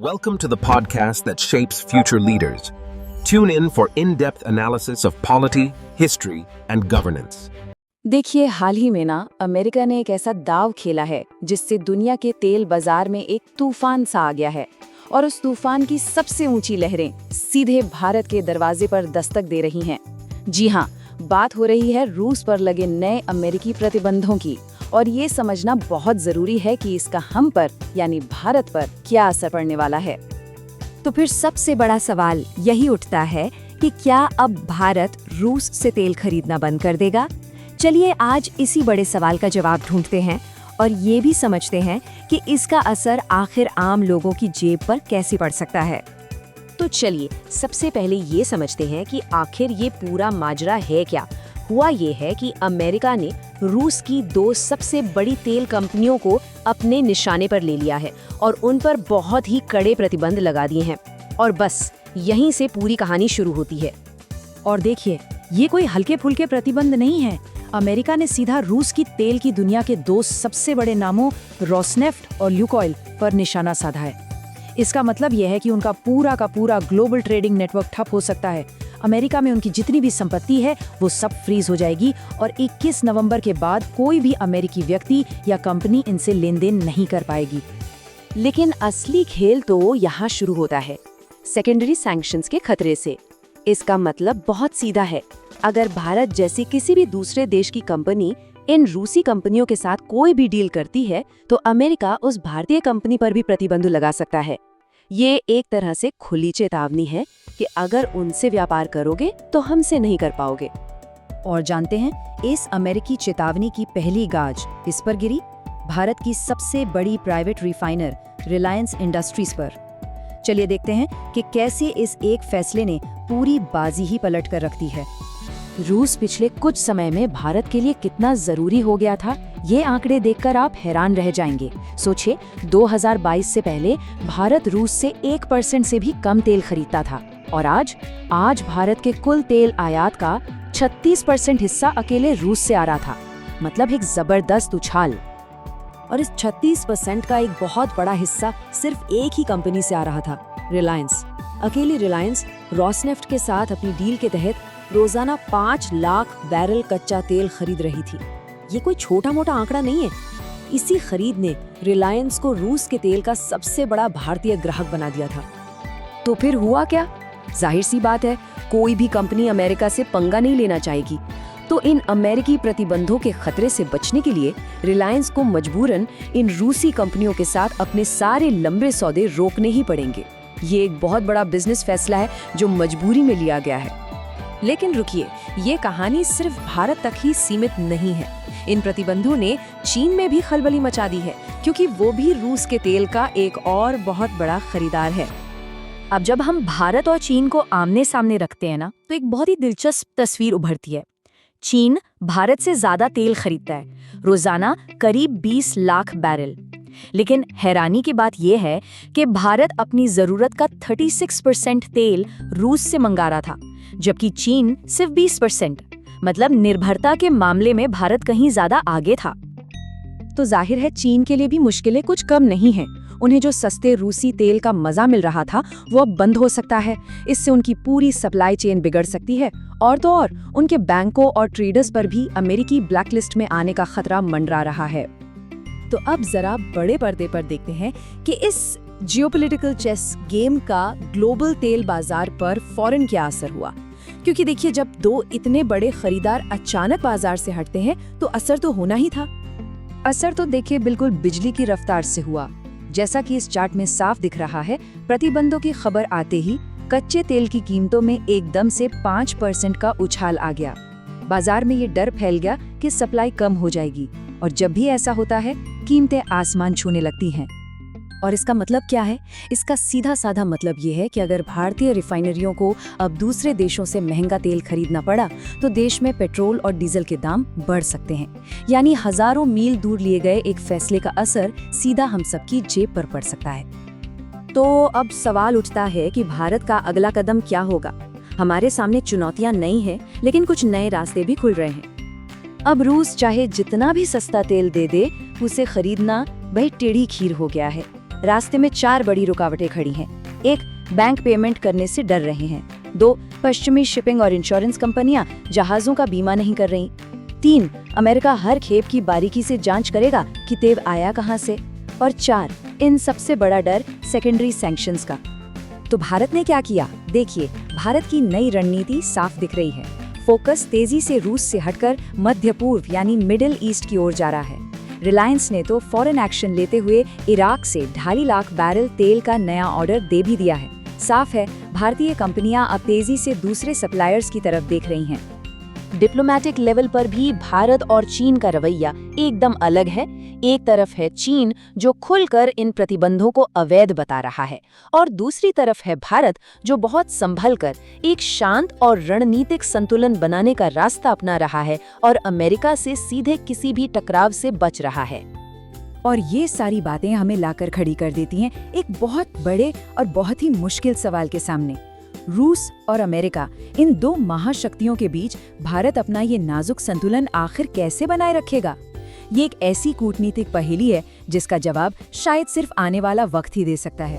Welcome to the podcast that shapes future leaders. Tune in for in-depth analysis of polity, history, and governance. देखिए, हाल ही में ना America ने एक ऐसा दाव खेला है जिससे दुनिया के तेल बाजार में एक तूफान सा आ गया है और उस तूफान की सबसे ऊंची लहरें सीधे भारत के दरवाजे पर दस्तक दे रही हैं। जी हाँ, बात हो रही है रूस पर लगे नए अमेरिकी प्रतिबंधों की और ये समझना बहुत जरूरी है कि इसका हम पर यानी भारत पर क्या असर पड़ने वाला है। तो फिर सबसे बड़ा सवाल यही उठता है कि क्या अब भारत रूस से तेल खरीदना बंद कर देगा? चलिए आज इसी बड़े सवाल का जवाब ढूंढते हैं और ये भी समझते हैं कि इसका असर आखिर आम लोगों की जेब पर कैसे पड़ सकता है। तो चलिए सबसे पहले ये समझते हैं कि आखिर ये पूरा माजरा है क्या। हुआ ये है कि अमेरिका ने रूस की दो सबसे बड़ी तेल कंपनियों को अपने निशाने पर ले लिया है और उन पर बहुत ही कड़े प्रतिबंध लगा दिए हैं और बस यहीं से पूरी कहानी शुरू होती है। और देखिए, ये कोई हल्के फुल्के प्रतिबंध नहीं है। अमेरिका ने सीधा रूस की तेल की दुनिया के दो सबसे बड़े नामों रोसनेफ्ट और ल्यूकॉइल पर निशाना साधा है। इसका मतलब यह है कि उनका पूरा का पूरा ग्लोबल ट्रेडिंग नेटवर्क ठप हो सकता है। अमेरिका में उनकी जितनी भी संपत्ति है वो सब फ्रीज हो जाएगी और 21 नवंबर के बाद कोई भी अमेरिकी व्यक्ति या कंपनी इनसे लेन देन नहीं कर पाएगी। लेकिन असली खेल तो यहाँ शुरू होता है, सेकेंडरी सैंक्शंस के खतरे से। इसका मतलब बहुत सीधा है। अगर भारत जैसी किसी भी दूसरे देश की कंपनी इन रूसी कंपनियों के साथ कोई भी डील करती है तो अमेरिका उस भारतीय कंपनी पर भी प्रतिबंध लगा सकता है। ये एक तरह से खुली चेतावनी है कि अगर उनसे व्यापार करोगे तो हमसे नहीं कर पाओगे। और जानते हैं, इस अमेरिकी चेतावनी की पहली गाज इस पर गिरी, भारत की सबसे बड़ी प्राइवेट रिफाइनर रिलायंस इंडस्ट्रीज पर। चलिए देखते हैं कि कैसे इस एक फैसले ने पूरी बाजी ही पलट कर रख दी है। रूस पिछले कुछ समय में भारत के लिए कितना जरूरी हो गया था, ये आंकड़े देखकर आप हैरान रह जाएंगे। सोचिए, 2022 से पहले भारत रूस से 1% से भी कम तेल खरीदता था और आज भारत के कुल तेल आयात का 36% हिस्सा अकेले रूस से आ रहा था। मतलब एक जबरदस्त उछाल। और इस 36% का एक बहुत बड़ा हिस्सा सिर्फ एक ही कंपनी से आ रहा था, रिलायंस। अकेली रिलायंस रोसनेफ्ट के साथ अपनी डील के तहत रोजाना 5 लाख बैरल कच्चा तेल खरीद रही थी। ये कोई छोटा मोटा आंकड़ा नहीं है। इसी खरीद ने रिलायंस को रूस के तेल का सबसे बड़ा भारतीय ग्राहक बना दिया था। तो फिर हुआ क्या? जाहिर सी बात है, कोई भी कंपनी अमेरिका से पंगा नहीं लेना चाहेगी। तो इन अमेरिकी प्रतिबंधों के खतरे से बचने के लिए रिलायंस को मजबूरन इन रूसी कंपनियों के साथ अपने सारे लंबे सौदे रोकने ही पड़ेंगे। ये एक बहुत बड़ा बिजनेस फैसला है जो मजबूरी में लिया गया है। लेकिन रुकिए, ये कहानी सिर्फ भारत तक ही सीमित नहीं है। इन प्रतिबंधों ने चीन में भी खलबली मचा दी है, क्योंकि वो भी रूस के तेल का एक और बहुत बड़ा खरीदार है। अब जब हम भारत और चीन को आमने सामने रखते हैं ना, तो एक बहुत ही दिलचस्प तस्वीर उभरती है। चीन भारत से ज्यादा तेल खरीदता है, रोजाना करीब 20 लाख बैरल। लेकिन हैरानी की बात यह है कि भारत अपनी जरूरत का 36% तेल रूस से मंगा रहा था, जबकि चीन सिर्फ 20%। मतलब निर्भरता के मामले में भारत कहीं ज्यादा आगे था। तो जाहिर है चीन के लिए भी मुश्किलें कुछ कम नहीं हैं। उन्हें जो सस्ते रूसी तेल का मजा मिल रहा था वो अब बंद हो सकता है। इससे उनकी पूरी सप्लाई चेन बिगड़ सकती है और तो और उनके बैंकों और ट्रेडर्स पर भी अमेरिकी ब्लैकलिस्ट में आने का खतरा मंडरा रहा है। तो अब जरा बड़े पर्दे पर देखते हैं कि इस जियोपॉलिटिकल चेस गेम का ग्लोबल तेल बाजार पर फौरन क्या असर हुआ। क्योंकि देखिए, जब दो इतने बड़े खरीदार अचानक बाजार से हटते हैं तो असर तो होना ही था। असर तो देखिए बिल्कुल बिजली की रफ्तार से हुआ। जैसा कि इस चार्ट में साफ दिख रहा है, प्रतिबंधों की खबर आते ही कच्चे तेल की कीमतों में एकदम से 5% का उछाल आ गया। बाजार में ये डर फैल गया कि सप्लाई कम हो जाएगी और जब भी ऐसा होता है कीमतें आसमान छूने लगती हैं। और इसका मतलब क्या है? इसका सीधा साधा मतलब ये है कि अगर भारतीय रिफाइनरियों को अब दूसरे देशों से महंगा तेल खरीदना पड़ा तो देश में पेट्रोल और डीजल के दाम बढ़ सकते हैं। यानी हजारों मील दूर लिए गए एक फैसले का असर सीधा हम सबकी जेब पर पड़ सकता है। तो अब सवाल उठता है कि भारत का अगला कदम क्या होगा। हमारे सामने चुनौतियां नई हैं, लेकिन कुछ नए रास्ते भी खुल रहे हैं। अब रूस चाहे जितना भी सस्ता तेल दे दे, उसे खरीदना भाई टेढ़ी खीर हो गया है। रास्ते में 4 बड़ी रुकावटें खड़ी हैं। 1. बैंक पेमेंट करने से डर रहे हैं। 2. पश्चिमी शिपिंग और इंश्योरेंस कंपनियां जहाजों का बीमा नहीं कर रही। 3. अमेरिका हर खेप की बारीकी से जांच करेगा कि तेल आया कहां से। और 4. इन सबसे बड़ा डर सेकेंडरी सैंक्शंस का। तो भारत ने क्या किया? देखिए, भारत की नई रणनीति साफ दिख रही है। फोकस तेजी से रूस से हटकर मध्य पूर्व यानी मिडिल ईस्ट की ओर जा रहा है। रिलायंस ने तो फॉरेन एक्शन लेते हुए इराक से 2.5 लाख बैरल तेल का नया ऑर्डर दे भी दिया है। साफ है, भारतीय कंपनियां अब तेजी से दूसरे सप्लायर्स की तरफ देख रही हैं। डिप्लोमेटिक लेवल पर भी भारत और चीन का रवैया एकदम अलग है। एक तरफ है चीन जो खुलकर इन प्रतिबंधों को अवैध बता रहा है, और दूसरी तरफ है भारत जो बहुत संभलकर एक शांत और रणनीतिक संतुलन बनाने का रास्ता अपना रहा है और अमेरिका से सीधे किसी भी टकराव से बच रहा है। और ये सारी बातें हमें लाकर खड़ी कर देती हैं एक बहुत बड़े और बहुत ही मुश्किल सवाल के सामने। रूस और अमेरिका, इन 2 महाशक्तियों के बीच भारत अपना ये नाजुक संतुलन आखिर कैसे बनाए रखेगा? ये एक ऐसी कूटनीतिक पहेली है जिसका जवाब शायद सिर्फ आने वाला वक्त ही दे सकता है।